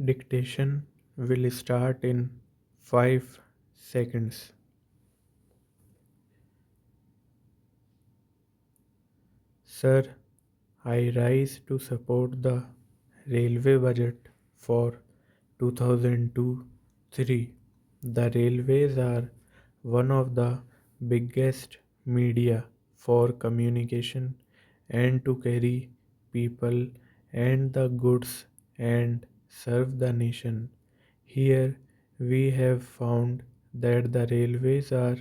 Dictation will start in 5 seconds. Sir, I rise to support the railway budget for 2002-3. The railways are one of the biggest media for communication and to carry people and the goods and serve the nation. Here we have found that the railways are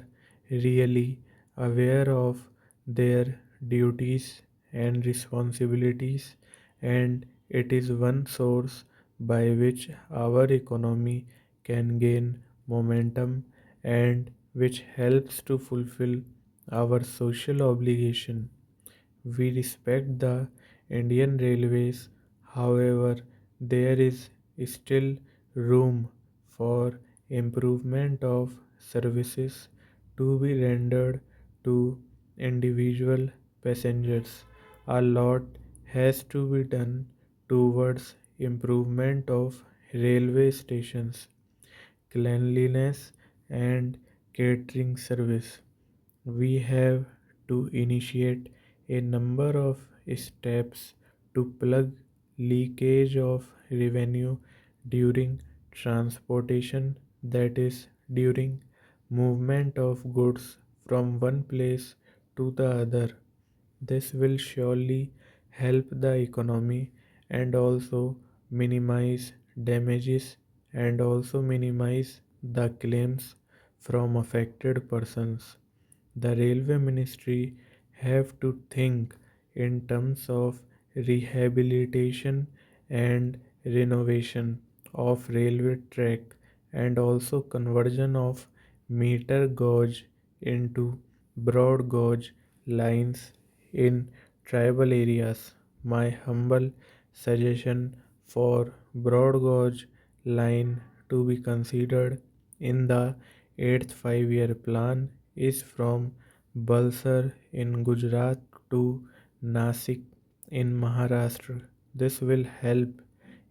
really aware of their duties and responsibilities, and it is one source by which our economy can gain momentum and which helps to fulfill our social obligation. We respect the Indian Railways, however, there is still room for improvement of services to be rendered to individual passengers. A lot has to be done towards improvement of railway stations, cleanliness, and catering service. We have to initiate a number of steps to plug leakage of revenue during transportation, that is, during movement of goods from one place to the other. This will surely help the economy and also minimize damages and also minimize the claims from affected persons. The railway ministry have to think in terms of rehabilitation and renovation of railway track and also conversion of meter gauge into broad gauge lines in tribal areas. My humble suggestion for broad gauge line to be considered in the 8th 5-year plan is from Balsar in Gujarat to Nasik in Maharashtra. This will help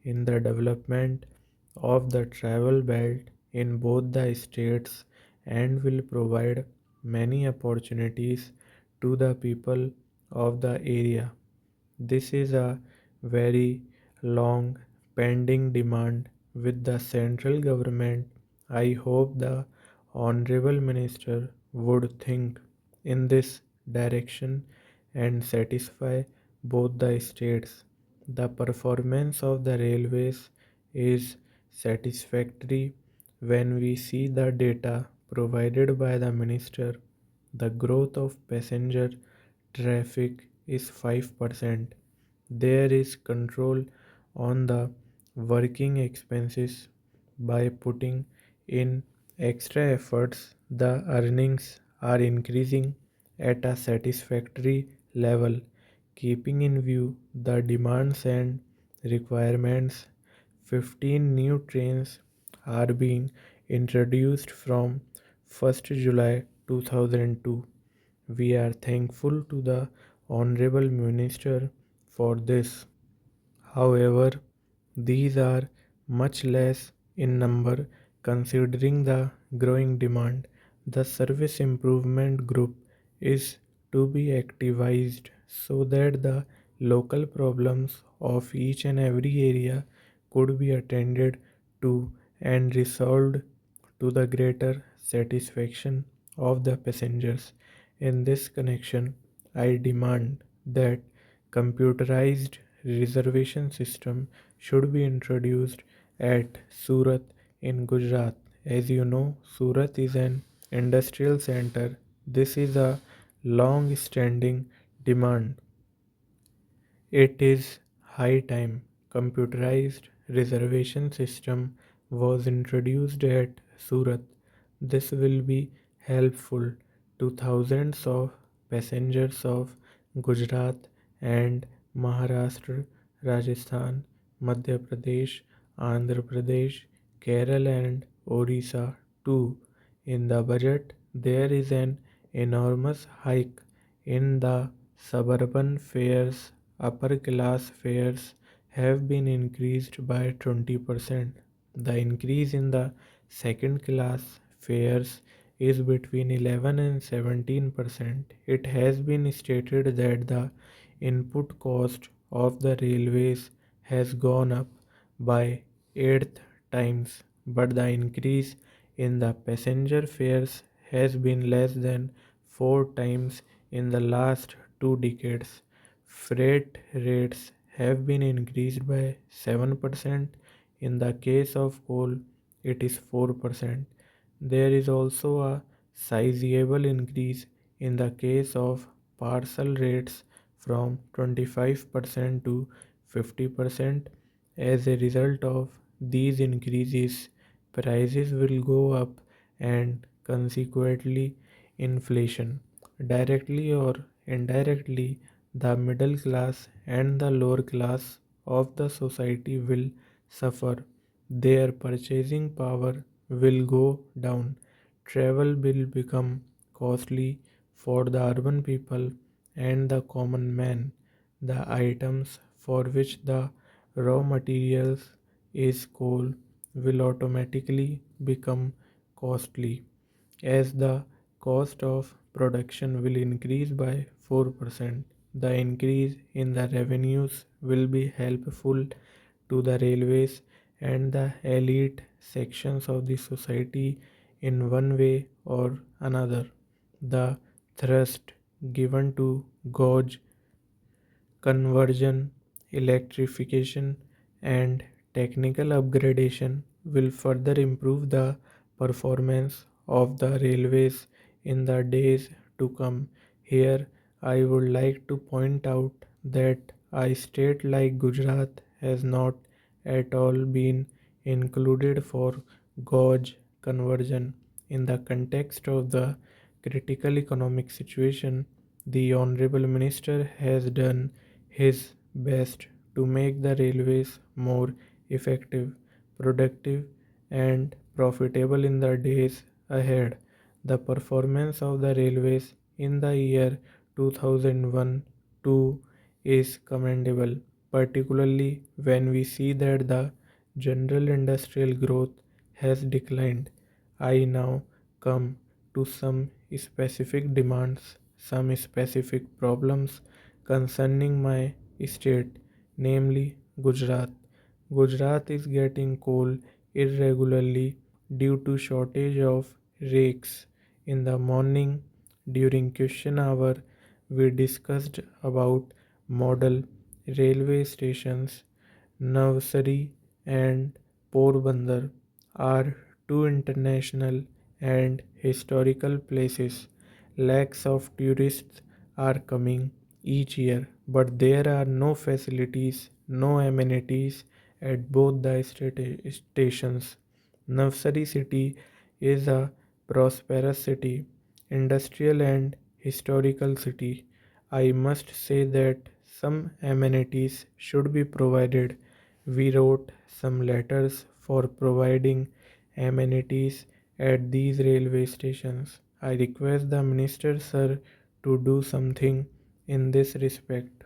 in the development of the travel belt in both the states and will provide many opportunities to the people of the area. This is a very long pending demand with the central government. I hope the Honorable Minister would think in this direction and satisfy both the states. The performance of the railways is satisfactory when we see the data provided by the minister. The growth of passenger traffic is 5%. There is control on the working expenses by putting in extra efforts. The earnings are increasing at a satisfactory level, keeping in view the demands and requirements. 15 new trains are being introduced from 1st July 2002. We are thankful to the Honorable Minister for this. However, these are much less in number considering the growing demand. The Service Improvement Group is to be activized so that the local problems of each and every area could be attended to and resolved to the greater satisfaction of the passengers. In this connection, I demand that computerized reservation system should be introduced at Surat in Gujarat. As you know, Surat is an industrial center. This is a long standing demand. It is high time computerized reservation system was introduced at Surat. This will be helpful to thousands of passengers of Gujarat and Maharashtra, Rajasthan, Madhya Pradesh, Andhra Pradesh, Kerala and Orissa too. In the budget, there is an enormous hike in the suburban fares, upper class fares, have been increased by 20%. The increase in the second class fares is between 11 and 17%. It has been stated that the input cost of the railways has gone up by 8 times, but the increase in the passenger fares has been less than 4 times in the last 2 decades. Freight rates have been increased by 7%. In the case of coal, it is 4%. There is also a sizable increase in the case of parcel rates from 25% to 50%. As a result of these increases, prices will go up and consequently inflation. Directly or indirectly, the middle class and the lower class of the society will suffer. Their purchasing power will go down. Travel will become costly for the urban people and the common man. The items for which the raw materials is coal will automatically become costly as the cost of production will increase by 4%. The increase in the revenues will be helpful to the railways and the elite sections of the society in one way or another. The thrust given to gauge conversion, electrification, and technical upgradation will further improve the performance of the railways in the days to come. Here, I would like to point out that a state like Gujarat has not at all been included for gauge conversion. In the context of the critical economic situation, the Honorable Minister has done his best to make the railways more effective, productive, and profitable in the days ahead. The performance of the railways in the year 2001-2 is commendable, particularly when we see that the general industrial growth has declined. I now come to some specific demands, some specific problems concerning my state, namely Gujarat. Gujarat is getting coal irregularly due to shortage of rakes. In the morning during question hour, we discussed about model railway stations. Navsari and Porbandar are two international and historical places. Lakhs of tourists are coming each year, but there are no facilities, no amenities at both the stations. Navsari city is a prosperous city, industrial and historical city. I must say that some amenities should be provided. We wrote some letters for providing amenities at these railway stations. I request the Minister Sir to do something in this respect.